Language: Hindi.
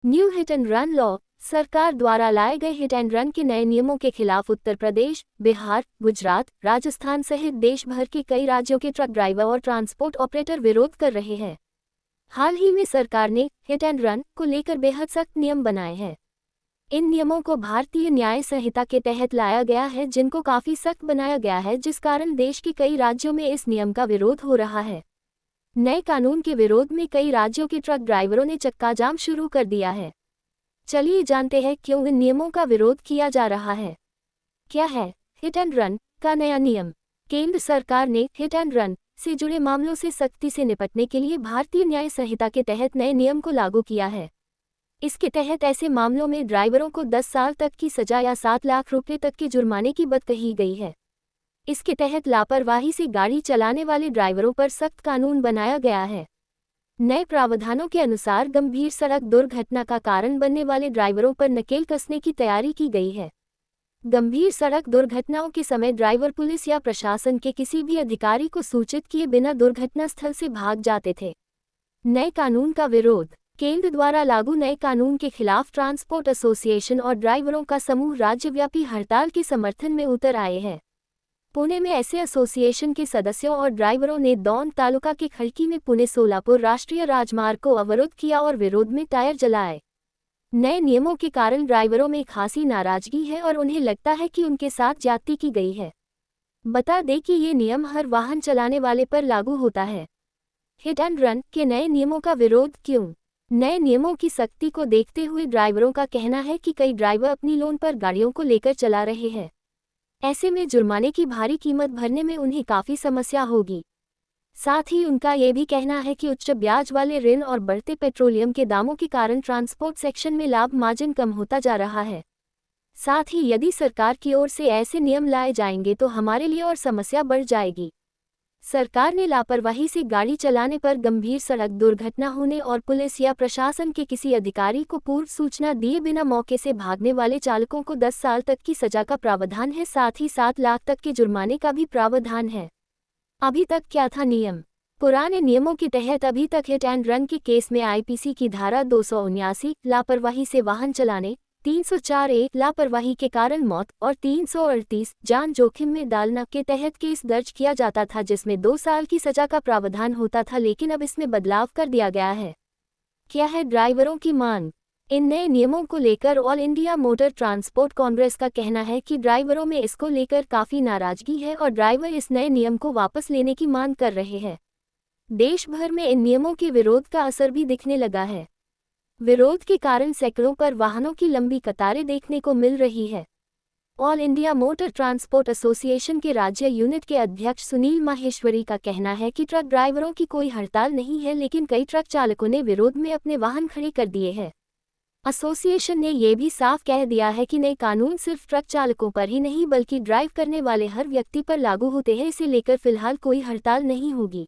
New hit and run law. सरकार द्वारा लाए गए हिट एंड रन के नए नियमों के खिलाफ उत्तर प्रदेश, बिहार, गुजरात, राजस्थान सहित देश भर के कई राज्यों के ट्रक ड्राइवर और ट्रांसपोर्ट ऑपरेटर विरोध कर रहे हैं। हाल ही में सरकार ने हिट एंड रन को लेकर बेहद सख्त नियम बनाए हैं। इन नियमों को भारतीय न्याय संहिता के तहत लाया गया है, जिनको काफी सख्त बनाया गया है, जिस कारण देश के कई राज्यों में इस नियम का विरोध हो रहा है। नए कानून के विरोध में कई राज्यों के ट्रक ड्राइवरों ने चक्का जाम शुरू कर दिया है। चलिए जानते हैं क्यों इन नियमों का विरोध किया जा रहा है। क्या है हिट एंड रन का नया नियम? केंद्र सरकार ने हिट एंड रन से जुड़े मामलों से सख्ती से निपटने के लिए भारतीय न्याय संहिता के तहत नए नियम को लागू किया है। इसके तहत ऐसे मामलों में ड्राइवरों को 10 साल तक की सजा या 7 लाख रुपये तक के जुर्माने की बात कही गई है। इसके तहत लापरवाही से गाड़ी चलाने वाले ड्राइवरों पर सख्त कानून बनाया गया है। नए प्रावधानों के अनुसार गंभीर सड़क दुर्घटना का कारण बनने वाले ड्राइवरों पर नकेल कसने की तैयारी की गई है। गंभीर सड़क दुर्घटनाओं के समय ड्राइवर पुलिस या प्रशासन के किसी भी अधिकारी को सूचित किए बिना दुर्घटना स्थल से भाग जाते थे। नए कानून का विरोध। केंद्र द्वारा लागू नए कानून के खिलाफ ट्रांसपोर्ट एसोसिएशन और ड्राइवरों का समूह राज्यव्यापी हड़ताल के समर्थन में उतर आए हैं। पुणे में ऐसे एसोसिएशन के सदस्यों और ड्राइवरों ने दौंड तालुका के खड़की में पुणे सोलापुर राष्ट्रीय राजमार्ग को अवरुद्ध किया और विरोध में टायर जलाए। नए नियमों के कारण ड्राइवरों में खासी नाराजगी है और उन्हें लगता है कि उनके साथ ज्यादती की गई है। बता दें कि ये नियम हर वाहन चलाने वाले पर लागू होता है। हिट एंड रन के नए नियमों का विरोध क्यों? नए नियमों की सख्ती को देखते हुए ड्राइवरों का कहना है कि कई ड्राइवर अपनी लोन पर गाड़ियों को लेकर चला रहे हैं। ऐसे में जुर्माने की भारी कीमत भरने में उन्हें काफ़ी समस्या होगी। साथ ही उनका ये भी कहना है कि उच्च ब्याज वाले ऋण और बढ़ते पेट्रोलियम के दामों के कारण ट्रांसपोर्ट सेक्शन में लाभ मार्जिन कम होता जा रहा है। साथ ही यदि सरकार की ओर से ऐसे नियम लाए जाएंगे तो हमारे लिए और समस्या बढ़ जाएगी। सरकार ने लापरवाही से गाड़ी चलाने पर गंभीर सड़क दुर्घटना होने और पुलिस या प्रशासन के किसी अधिकारी को पूर्व सूचना दिए बिना मौके से भागने वाले चालकों को 10 साल तक की सजा का प्रावधान है। साथ ही 7 लाख तक के जुर्माने का भी प्रावधान है। अभी तक क्या था नियम? पुराने नियमों के तहत अभी तक हिट एंड रन के केस में आईपीसी की धारा 279 लापरवाही से वाहन चलाने, 304 लापरवाही के कारण मौत और 338 जान जोखिम में डालना के तहत केस दर्ज किया जाता था, जिसमें 2 साल की सजा का प्रावधान होता था, लेकिन अब इसमें बदलाव कर दिया गया है। क्या है ड्राइवरों की मांग? इन नए नियमों को लेकर all India motor transport Congress का कहना है कि ड्राइवरों में इसको लेकर काफ़ी नाराजगी है और ड्राइवर इस नए नियम को वापस लेने की मांग कर रहे हैं। देश भर में इन नियमों के विरोध का असर भी दिखने लगा है। विरोध के कारण सैकड़ों पर वाहनों की लंबी कतारें देखने को मिल रही है। All India motor transport association के राज्य यूनिट के अध्यक्ष सुनील माहेश्वरी का कहना है कि ट्रक ड्राइवरों की कोई हड़ताल नहीं है, लेकिन कई ट्रक चालकों ने विरोध में अपने वाहन खड़े कर दिए हैं। एसोसिएशन ने यह भी साफ कह दिया है कि नए कानून सिर्फ ट्रक चालकों पर ही नहीं बल्कि ड्राइव करने वाले हर व्यक्ति पर लागू होते हैं। इसे लेकर फिलहाल कोई हड़ताल नहीं होगी।